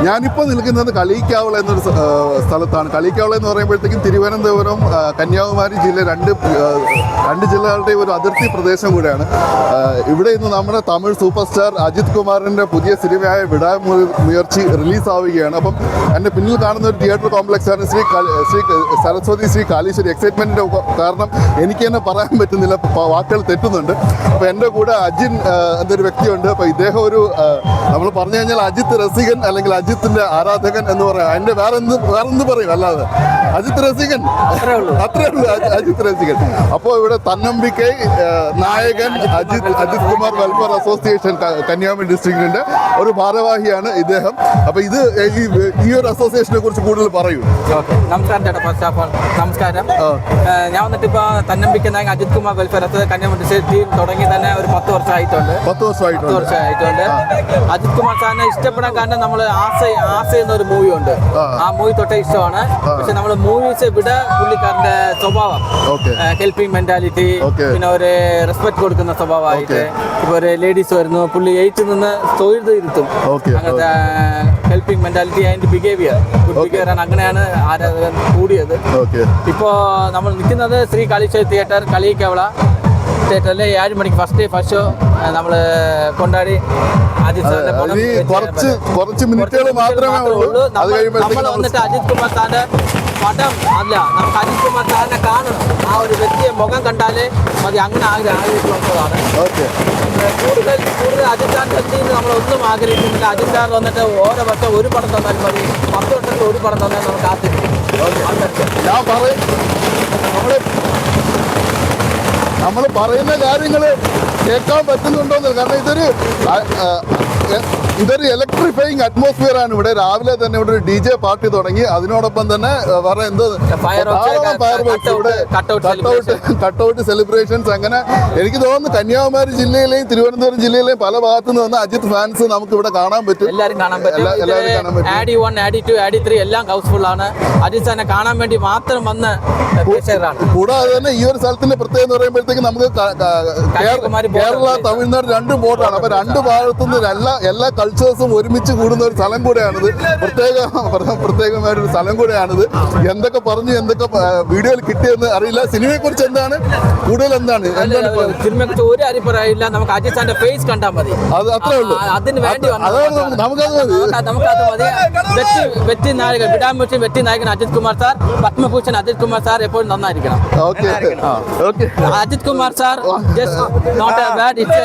ഞാനിപ്പോൾ നിൽക്കുന്നത് കളിയിക്കാവള എന്നൊരു സ്ഥലത്താണ്. കളിയിക്കാവള എന്ന് പറയുമ്പോഴത്തേക്കും തിരുവനന്തപുരം കന്യാകുമാരി ജില്ല രണ്ട് ജില്ലകളുടെ ഒരു അതിർത്തി പ്രദേശം കൂടെയാണ്. ഇവിടെ ഇന്ന് നമ്മുടെ തമിഴ് സൂപ്പർ സ്റ്റാർ അജിത് കുമാറിൻ്റെ പുതിയ സിനിമയായ വിടാമുയർച്ചി റിലീസാവുകയാണ്. അപ്പം എൻ്റെ പിന്നിൽ കാണുന്ന ഒരു തിയേറ്റർ കോംപ്ലക്സാണ് ശ്രീ സരസ്വതി ശ്രീ കാളീശ്വരി. എക്സൈറ്റ്മെൻറ്റിൻ്റെ കാരണം എനിക്ക് തന്നെ പറയാൻ പറ്റുന്നില്ല, വാക്കുകൾ തെറ്റുന്നുണ്ട്. അപ്പോൾ എൻ്റെ കൂടെ അജിൻ എന്നൊരു വ്യക്തിയുണ്ട്. അപ്പോൾ ഇദ്ദേഹം ഒരു നമ്മൾ പറഞ്ഞു കഴിഞ്ഞാൽ അജിത്ത് രസികൻ അല്ലെങ്കിൽ അജിത്തിന്റെ ആരാധകൻ എന്ന് പറയാം. അതിന്റെ വേറെന്ത് പറയും, അല്ലാതെ അജിത്ത് രസികൻ അത്രേ ഉള്ളൂ, അജിത്ത് രസികൻ. അപ്പോൾ ഇവിടെ തന്നമ്പിക്കൈ നായകൻ അജിത് കുമാർ വെൽഫെയർ അസോസിയേഷൻ കന്യാകുമാരി ഡിസ്ട്രിക്റ്റിന്റെ ഒരു ഭാരവാഹിയാണ് ഇദ്ദേഹം. അപ്പൊ ഇത് ഈ ഒരു അസോസിയേഷനെ കുറിച്ച് കൂടുതൽ പറയൂ. നമസ്കാരം ചേട്ടാ. ഫസ്റ്റ് ഓഫ് ഓൾ നമസ്കാരം. ഞാൻ വന്നിട്ട് ഇപ്പൊ തന്നമ്പിക്കൈ നായകൻ അജിത് കുമാർ വെൽഫെയർ കന്യാകുമാരി ഡിസ്ട്രിക്റ്റിൽ തുടങ്ങി തന്നെ ഒരു 10 വർഷമായിട്ടുണ്ട്. അജിത് കുമാർ സാറിനെ ഇഷ്ടപ്പെടാൻ കാരണം നമ്മൾ ആസ എന്നൊരു മൂവി ഉണ്ട്. ആ മൂവി തൊട്ടേ ഇഷ്ടമാണ്. പക്ഷെ നമ്മൾ മൂവീസ് ഇവിടെ പുള്ളിക്കാരന്റെ സ്വഭാവം, ഹെൽപ്പിംഗ് മെന്റാലിറ്റി, പിന്നെ ഒരു റെസ്പെക്ട് കൊടുക്കുന്ന സ്വഭാവമായിട്ട്. ഇപ്പൊ ഒരു ലേഡീസ് വരുന്നു, പുള്ളി എയ്റ്റ് നിന്ന് തൊഴുതിരുത്തും. അങ്ങനത്തെ ഹെൽപ്പിംഗ് മെന്റാലിറ്റി അതിന്റെ ബിഹേവിയർ ആണ്. അങ്ങനെയാണ് ആരാധകൻ കൂടിയത്. ഇപ്പോ നമ്മൾ നിൽക്കുന്നത് ശ്രീ കാളീശ്വരി തിയേറ്റർ കളിയിക്കാവള തിയേറ്ററിൽ 7 മണിക്ക് ഫസ്റ്റ് ഷോ നമ്മൾ കൊണ്ടാടി. കുറച്ച് മിനിറ്റുകൾ മാത്രമേ ഉള്ളൂ. നമ്മൾ വന്നിട്ട് അജിത് കുമാർ സാറിന്റെ പടം അല്ല, നമുക്ക് അജിത് കുമാർ സാറിനെ കാണണം. ആ ഒരു വ്യക്തിയെ മുഖം കണ്ടാലേ മതി. അങ്ങനെ ആഗ്രഹിക്കുന്നതാണ്. കൂടുതൽ അജിത് സാറിന്റെ വ്യക്തിയിൽ നമ്മളൊന്നും ആഗ്രഹിക്കുന്നില്ല. അജിത് സാർ വന്നിട്ട് ഓരോ വർഷം ഒരു പടം തന്നാലും മതി. 10 വർഷത്തിൽ ഒരു പടം തന്നാൽ നമുക്ക് ആഗ്രഹിക്കും. നമ്മൾ പറയുന്ന കാര്യങ്ങൾ കേൾക്കാൻ പറ്റുന്നുണ്ടോന്ന്. കാരണം ഇതൊരു ഇലക്ട്രിഫൈങ് അറ്റ്മോസ്ഫിയർ ആണ് ഇവിടെ. രാവിലെ തന്നെ ഇവിടെ ഒരു DJ പാർട്ടി തുടങ്ങി. അതിനോടൊപ്പം തന്നെ വേറെ കട്ടൗട്ട് സെലിബ്രേഷൻസ്. അങ്ങനെ എനിക്ക് തോന്നുന്നു കന്യാകുമാരി ജില്ലയിലെയും തിരുവനന്തപുരം ജില്ലയിലെയും പല ഭാഗത്തു നിന്ന് വന്ന അജിത് ഫാൻസ് നമുക്ക് ഇവിടെ കാണാൻ പറ്റും. എല്ലാവരും കാണാൻ പറ്റും. AD 1, AD 2, AD 3 എല്ലാം ഹൗസ്ഫുൾ ആണ്. അജിത് സാറിനെ കാണാൻ വേണ്ടി മാത്രം വന്ന പ്രേക്ഷകരാണ്. കൂടാതെ തന്നെ ഈ ഒരു സ്ഥലത്തിന്റെ പ്രത്യേകത എന്ന് പറയുമ്പോഴത്തേക്ക് നമുക്ക് കേരള തമിഴ്നാട് 2 ബോർഡറാണ്. അപ്പൊ 2 ഭാഗത്തുനിന്ന് എല്ലാ കൾച്ചേഴ്സും ഒരുമിച്ച് കൂടുന്ന ഒരു സ്ഥലം കൂടെയാണിത്. പ്രത്യേകമായൊരു സ്ഥലം കൂടെയാണിത്. എന്തൊക്കെ പറഞ്ഞു, എന്തൊക്കെ വീഡിയോയിൽ കിട്ടിയെന്ന് അറിയില്ല. സിനിമയെ കുറിച്ച് എന്താണ് കൂടുതൽ സിനിമയെ കുറിച്ച് ഒരു അഭിപ്രായമില്ല. നമുക്ക് അജിത് സാറിന്റെ ഫേസ് കണ്ടാൽ മതി. അത് അത്രേ ഉള്ളൂ. അതിന് വേണ്ടി നമുക്കത് മതി. വെറ്റി നായകൻ വിടാമുയർച്ചി വെറ്റി നായകൻ അജിത് കുമാർ സാർ, പത്മഭൂഷൺ അജിത് കുമാർ സാർ എപ്പോഴും നന്നായിരിക്കണം. Ajith Kumar sir just not a bad, it's a